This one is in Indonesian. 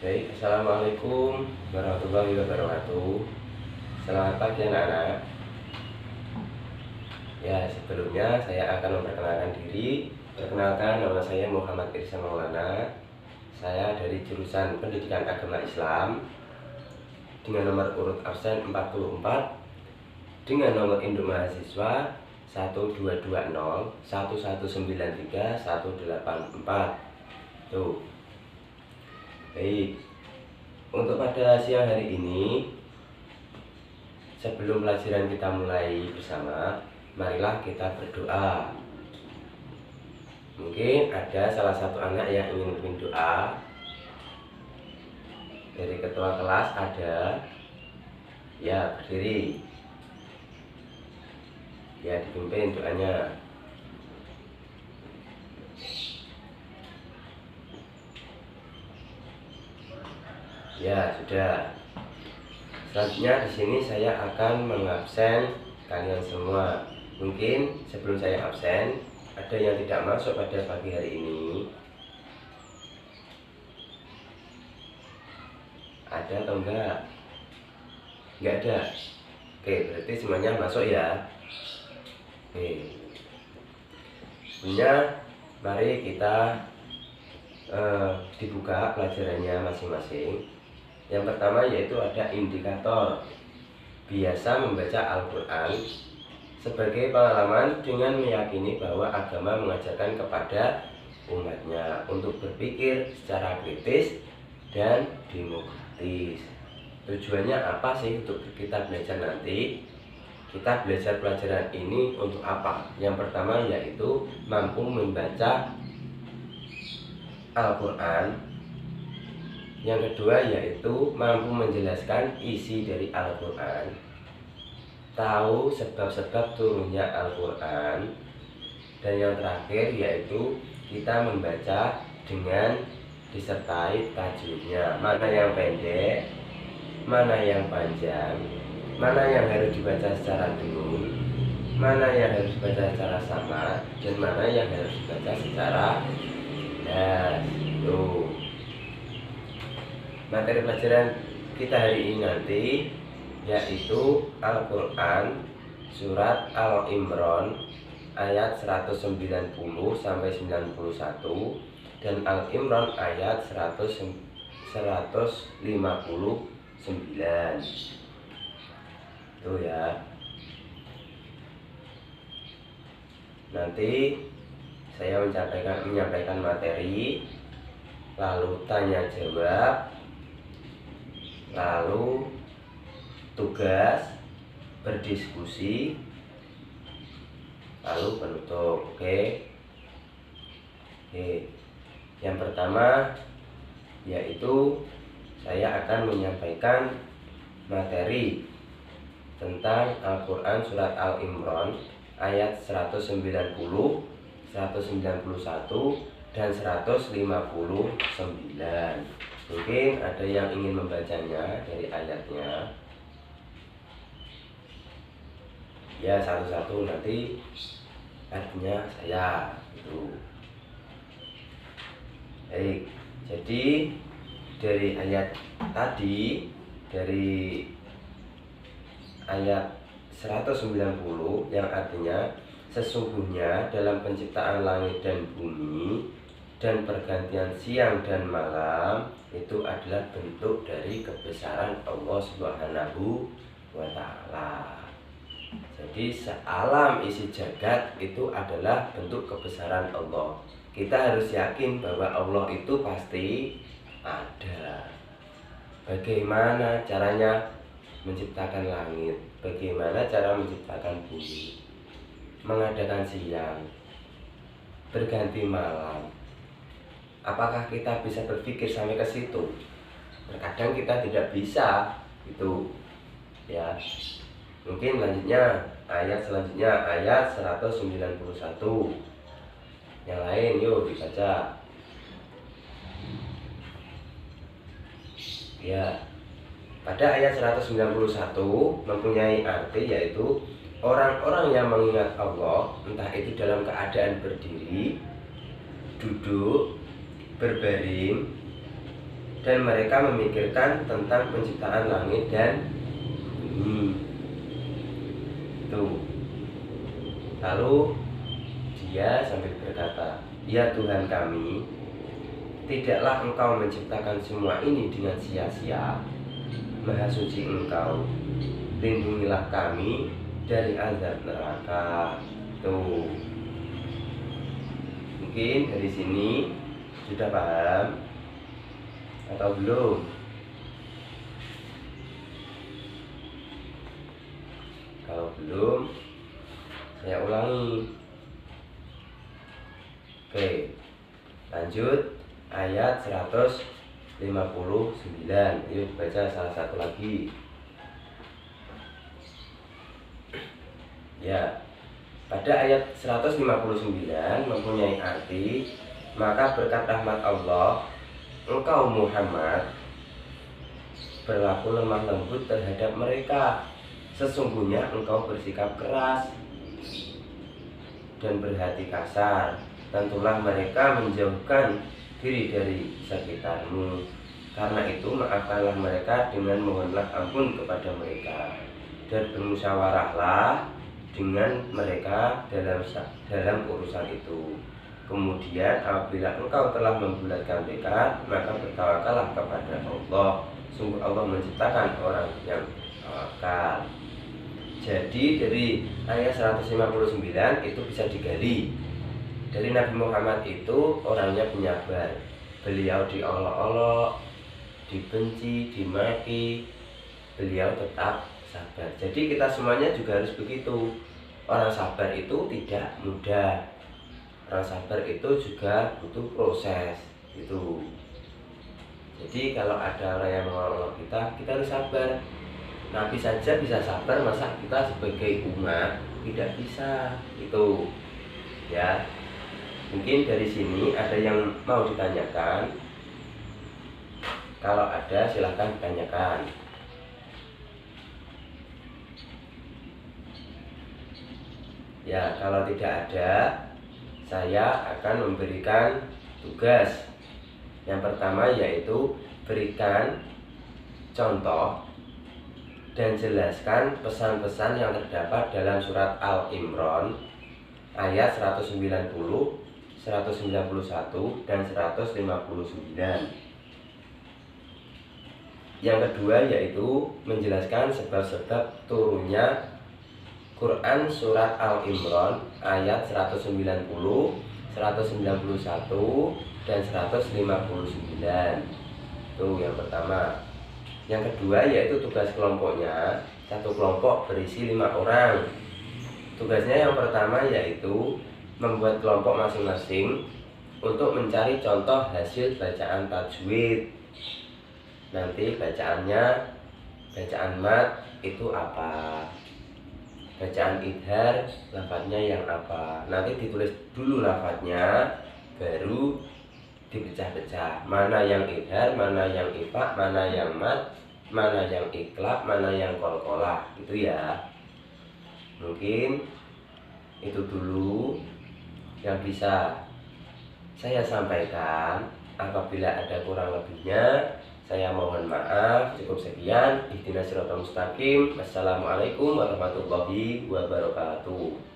Baik, Assalamualaikum warahmatullahi wabarakatuh. Selamat pagi anak-anak. Ya, sebelumnya saya akan memperkenalkan diri. Perkenalkan, nama saya Muhammad Irsa Maulana. Saya dari jurusan Pendidikan Agama Islam dengan nomor urut absen 44 dengan nomor induk mahasiswa 1220 1193 184. Tuh. Baik, untuk pada siang hari ini, sebelum pelajaran kita mulai bersama, marilah kita berdoa. Mungkin ada salah satu anak yang ingin memimpin doa. Dari ketua kelas ada. Ya, berdiri. Ya, dipimpin doanya. Ya, sudah. Selanjutnya di sini saya akan mengabsen kalian semua. Mungkin sebelum saya absen, ada yang tidak masuk pada pagi hari ini. Ada atau enggak? Enggak ada. Oke, berarti semuanya masuk ya. Oke. Sebenarnya mari kita dibuka pelajarannya masing-masing. Yang pertama yaitu ada indikator biasa membaca Al-Quran sebagai pengalaman dengan meyakini bahwa agama mengajarkan kepada umatnya untuk berpikir secara kritis dan demokratis. Tujuannya apa sih untuk kita belajar nanti? Kita belajar pelajaran ini untuk apa? Yang pertama yaitu mampu membaca Al-Quran. Yang kedua yaitu mampu menjelaskan isi dari Al-Quran, tahu sebab-sebab turunnya Al-Quran, dan yang terakhir yaitu kita membaca dengan disertai tajwidnya, mana yang pendek, mana yang panjang, mana yang harus dibaca secara dulu, mana yang harus dibaca secara sama, dan mana yang harus dibaca secara das. Tuh. Materi pelajaran kita hari ini nanti yaitu Al-Quran surat Al-Imran ayat 190 sampai 91 dan Al-Imran ayat 159. Tuh ya. Nanti saya menyampaikan materi, lalu tanya jawab, lalu tugas, berdiskusi, lalu penutup. Oke. Yang pertama yaitu saya akan menyampaikan materi tentang Al-Quran surat Al-Imran ayat 190, 191, dan 159. Mungkin ada yang ingin membacanya dari ayatnya. Ya, satu-satu nanti artinya saya itu. Baik, jadi dari ayat tadi, dari ayat 190 yang artinya sesungguhnya dalam penciptaan langit dan bumi dan pergantian siang dan malam itu adalah bentuk dari kebesaran Allah Subhanahu wa Ta'ala. Jadi sealam isi jagat itu adalah bentuk kebesaran Allah. Kita harus yakin bahwa Allah itu pasti ada. Bagaimana caranya menciptakan langit? Bagaimana cara menciptakan bumi? Mengadakan siang, berganti malam. Apakah kita bisa berpikir sampai ke situ? Terkadang kita tidak bisa itu. Ya. Mungkin selanjutnya ayat 191. Yang lain yuk dibaca. Ya. Pada ayat 191 mempunyai arti yaitu orang-orang yang mengingat Allah, entah itu dalam keadaan berdiri, duduk, berbaring, dan mereka memikirkan tentang penciptaan langit dan bumi. Tuh. Lalu dia sambil berkata, "Ya Tuhan kami, tidaklah Engkau menciptakan semua ini dengan sia-sia. Maha suci Engkau, lindungilah kami dari azab neraka." Tuh. Mungkin dari sini sudah paham atau belum? Kalau belum, saya ulangi. Oke, lanjut ayat 159. Yuk baca salah satu lagi. Ya, pada ayat 159 mempunyai arti, maka berkat rahmat Allah, engkau Muhammad berlaku lemah lembut terhadap mereka. Sesungguhnya engkau bersikap keras dan berhati kasar. Tentulah mereka menjauhkan diri dari sekitarmu. Karena itu maafkanlah mereka dengan mohonlah ampun kepada mereka, dan bermusyawarahlah dengan mereka dalam urusan itu. Kemudian apabila engkau telah membulatkan tekad, maka bertawakallah kepada Allah. Sungguh Allah menciptakan orang yang tawakal. Jadi dari ayat 159 itu bisa digali, dari Nabi Muhammad itu orangnya penyabar. Beliau diolok-olok, dibenci, dimaki, beliau tetap sabar. Jadi kita semuanya juga harus begitu. Orang sabar itu tidak mudah. Orang sabar itu juga butuh proses gitu. Jadi kalau ada orang yang mengolok kita harus sabar. Nabi saja bisa sabar, masa kita sebagai umat tidak bisa? Itu ya. Mungkin dari sini ada yang mau ditanyakan. Kalau ada silahkan ditanyakan. Ya, kalau tidak ada, saya akan memberikan tugas. Yang pertama yaitu berikan contoh dan jelaskan pesan-pesan yang terdapat dalam surat Al-Imran ayat 190, 191, dan 159. Yang kedua yaitu menjelaskan sebab-sebab turunnya Quran surat Al-Imran ayat 190, 191, dan 159. Itu yang pertama. Yang kedua yaitu tugas kelompoknya. Satu kelompok berisi 5 orang. Tugasnya yang pertama yaitu membuat kelompok masing-masing untuk mencari contoh hasil bacaan tajwid. Nanti bacaannya, bacaan mat itu apa, bacaan idhar lafadznya yang apa. Nanti ditulis dulu lafadznya, baru dipecah-pecah. Mana yang idhar, mana yang ifa, mana yang mat, mana yang iklab, mana yang qalqalah. Itu ya. Mungkin itu dulu yang bisa saya sampaikan. Apabila ada kurang lebihnya, saya mohon maaf. Cukup sekian. Ihdinas siratal mustaqim. Wassalamualaikum warahmatullahi wabarakatuh.